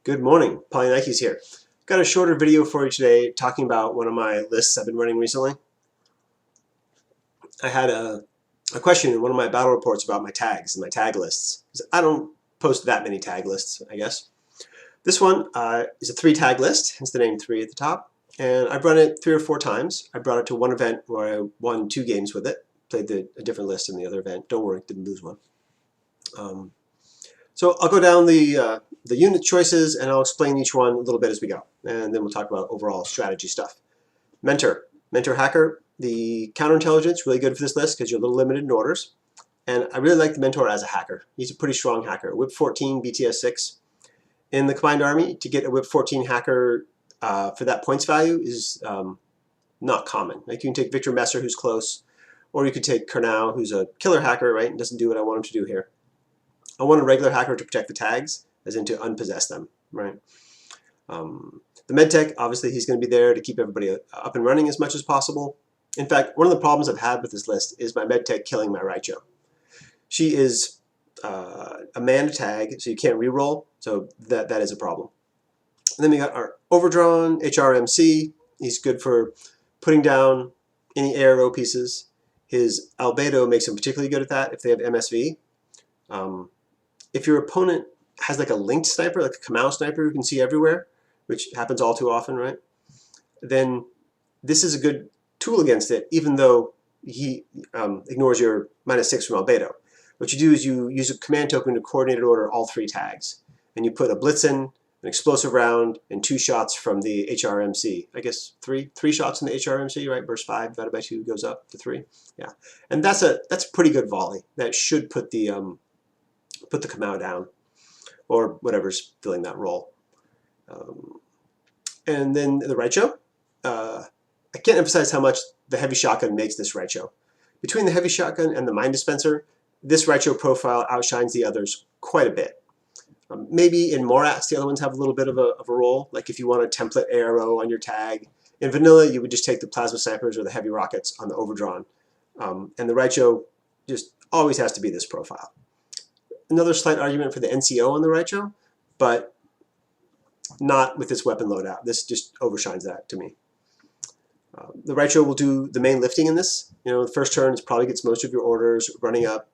Good morning, Polynike's here. Got a shorter video for you today talking about one of my lists I've been running recently. I had a question in one of my battle reports about my tags and my tag lists. I don't post that many tag lists, I guess. This one is a 3 tag list, hence the name 3 at the top. And I've run it 3 or 4 times. I brought it to one event where I won 2 games with it. Played a different list in the other event. Don't worry, didn't lose one. So I'll go down the unit choices and I'll explain each one a little bit as we go. And then we'll talk about overall strategy stuff. Mentor Hacker, the counterintelligence, really good for this list because you're a little limited in orders. And I really like the Mentor as a hacker. He's a pretty strong hacker. Whip 14, BTS 6. In the Combined Army, to get a Whip 14 hacker for that points value is not common. Like you can take Victor Messer, who's close, or you could take Kurnow, who's a killer hacker, right, and doesn't do what I want him to do here. I want a regular hacker to protect the tags, as in to unpossess them, right? The MedTech, obviously he's going to be there to keep everybody up and running as much as possible. In fact, one of the problems I've had with this list is my MedTech killing my Raicho. She is a man to tag, so you can't reroll, so that is a problem. And then we got our Overdrawn, HRMC. He's good for putting down any ARO pieces. His Albedo makes him particularly good at that if they have MSV. If your opponent has like a linked sniper, like a Kamau sniper who can see everywhere, which happens all too often, right? Then this is a good tool against it, even though he ignores your -6 from Albedo. What you do is you use a command token to coordinated order all 3 tags. And you put a Blitzen, an explosive round, and 2 shots from the HRMC. I guess three shots in the HRMC, right? Burst 5 divided by 2 goes up to 3. Yeah, and that's a pretty good volley. That should put the Kamau down, or whatever's filling that role. And then the Raicho. I can't emphasize how much the heavy shotgun makes this Raicho. Between the heavy shotgun and the mine dispenser, this Raicho profile outshines the others quite a bit. Maybe in Morats, the other ones have a little bit of a role, like if you want a template ARO on your tag. In vanilla, you would just take the plasma snipers or the heavy rockets on the Overdrawn. And the Raicho just always has to be this profile. Another slight argument for the NCO on the Raicho, but not with this weapon loadout. This just overshines that to me. The Raicho will do the main lifting in this. You know, the first turn it probably gets most of your orders, running up,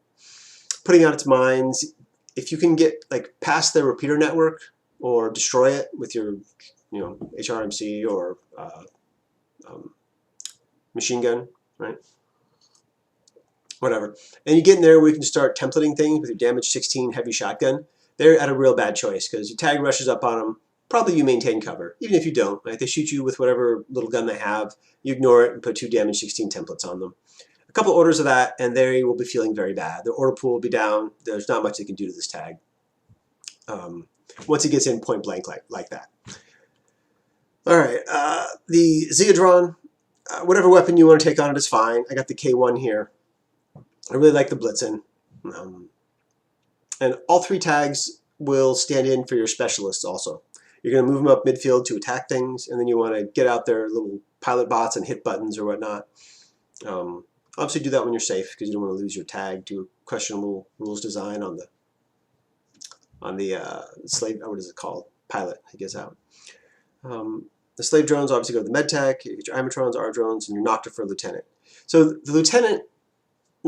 putting out its mines. If you can get like past their repeater network or destroy it with your, HRMC or machine gun, right? Whatever. And you get in there where you can start templating things with your damage 16 heavy shotgun. They're at a real bad choice because your tag rushes up on them. Probably you maintain cover, even if you don't. Right? They shoot you with whatever little gun they have. You ignore it and put 2 damage 16 templates on them. A couple orders of that, and they will be feeling very bad. The order pool will be down. There's not much they can do to this tag once it gets in point blank like that. All right, the Zeodron, whatever weapon you want to take on it is fine. I got the K1 here. I really like the Blitzen. And all 3 tags will stand in for your specialists also. You're going to move them up midfield to attack things, and then you want to get out their little pilot bots and hit buttons or whatnot. Obviously do that when you're safe because you don't want to lose your tag to questionable rules design on the slave, what is it called? Pilot, he gets out. The slave drones obviously go to the medtech, you get your Imatrons, R drones, and your Noctifer lieutenant. So the lieutenant,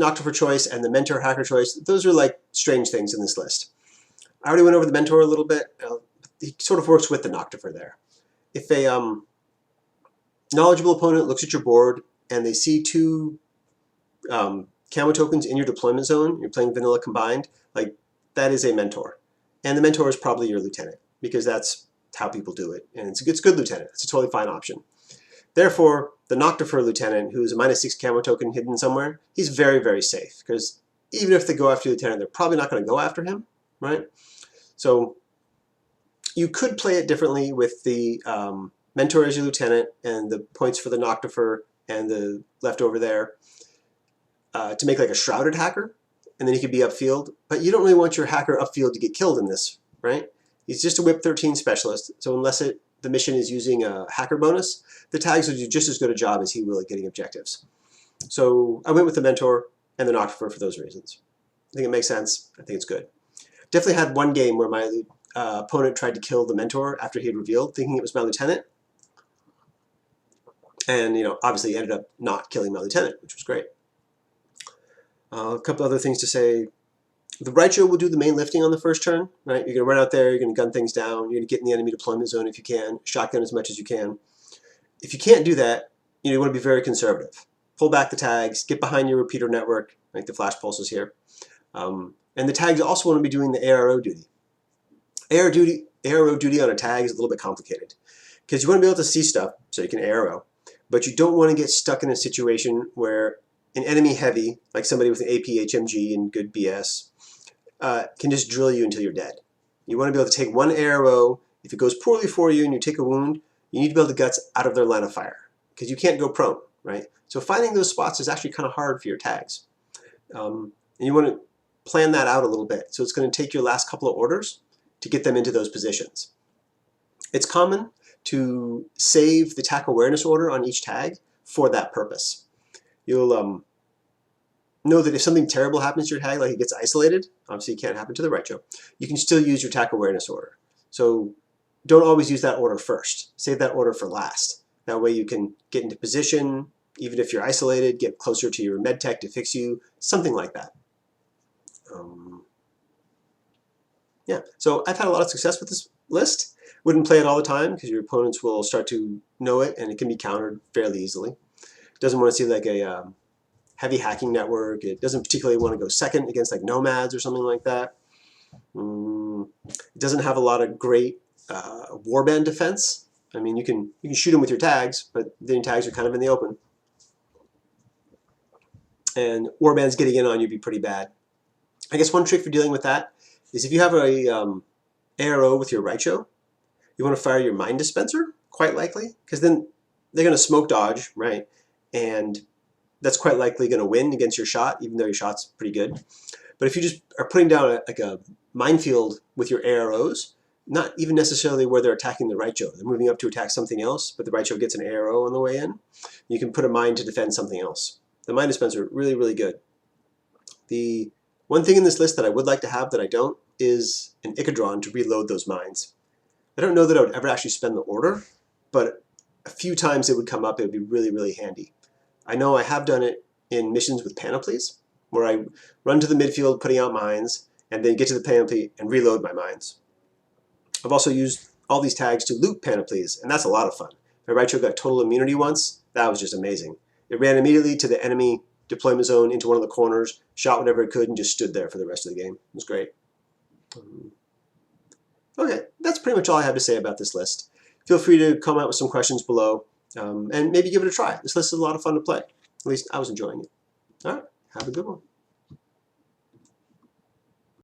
Noctifer choice, and the mentor hacker choice, those are like strange things in this list. I already went over the mentor a little bit. He sort of works with the Noctifer there. If a knowledgeable opponent looks at your board and they see 2 camo tokens in your deployment zone, you're playing vanilla combined, like that is a mentor. And the mentor is probably your lieutenant because that's how people do it. And it's a good lieutenant. It's a totally fine option. Therefore, the Noctifer lieutenant, who's a -6 camo token hidden somewhere, he's very, very safe because even if they go after the lieutenant, they're probably not going to go after him, right? So you could play it differently with the mentor as your lieutenant and the points for the Noctifer and the leftover there to make like a shrouded hacker, and then he could be upfield. But you don't really want your hacker upfield to get killed in this, right? He's just a Whip 13 specialist, so unless the mission is using a hacker bonus, the tags will do just as good a job as he will at getting objectives. So I went with the mentor and the Noctifer for those reasons. I think it makes sense. I think it's good. Definitely had one game where my opponent tried to kill the mentor after he had revealed, thinking it was my lieutenant. And obviously he ended up not killing my lieutenant, which was great. A couple other things to say. The Raicho will do the main lifting on the first turn, right? You're going to run out there, you're going to gun things down, you're going to get in the enemy deployment zone if you can, shotgun as much as you can. If you can't do that, you want to be very conservative. Pull back the tags, get behind your repeater network, like the flash pulses here. And the tags also want to be doing the ARO duty. ARO duty on a tag is a little bit complicated because you want to be able to see stuff so you can ARO, but you don't want to get stuck in a situation where an enemy heavy, like somebody with an AP HMG and good BS, can just drill you until you're dead. You want to be able to take one ARO. If it goes poorly for you and you take a wound, you need to be able to guts out of their line of fire because you can't go prone, right? So finding those spots is actually kind of hard for your tags. And you want to plan that out a little bit. So it's going to take your last couple of orders to get them into those positions. It's common to save the TAC awareness order on each tag for that purpose. You'll know that if something terrible happens to your tag, like it gets isolated, obviously it can't happen to the Raicho, you can still use your TAC awareness order. So don't always use that order first. Save that order for last. That way you can get into position, even if you're isolated, get closer to your med tech to fix you, something like that. Yeah, so I've had a lot of success with this list. Wouldn't play it all the time because your opponents will start to know it and it can be countered fairly easily. Doesn't want to see like a heavy hacking network. It doesn't particularly want to go second against like nomads or something like that. It doesn't have a lot of great warband defense. I mean, you can shoot them with your tags, but then your tags are kind of in the open. And warbands getting in on you would be pretty bad. I guess one trick for dealing with that is if you have a ARO with your Raicho, you want to fire your mine dispenser, quite likely, because then they're going to smoke dodge, right? And that's quite likely going to win against your shot, even though your shot's pretty good. But if you just are putting down like a minefield with your AROs, not even necessarily where they're attacking the Raicho. They're moving up to attack something else, but the Raicho gets an ARO on the way in. You can put a mine to defend something else. The mine dispenser, really, really good. The one thing in this list that I would like to have that I don't is an Icadron to reload those mines. I don't know that I would ever actually spend the order, but a few times it would come up. It would be really, really handy. I know I have done it in missions with panoplies, where I run to the midfield putting out mines, and then get to the panoply and reload my mines. I've also used all these tags to loot panoplies, and that's a lot of fun. My Raicho got total immunity once. That was just amazing. It ran immediately to the enemy deployment zone into one of the corners, shot whatever it could, and just stood there for the rest of the game. It was great. Okay, that's pretty much all I have to say about this list. Feel free to comment with some questions below, and maybe give it a try. This list is a lot of fun to play. At least I was enjoying it. All right, have a good one.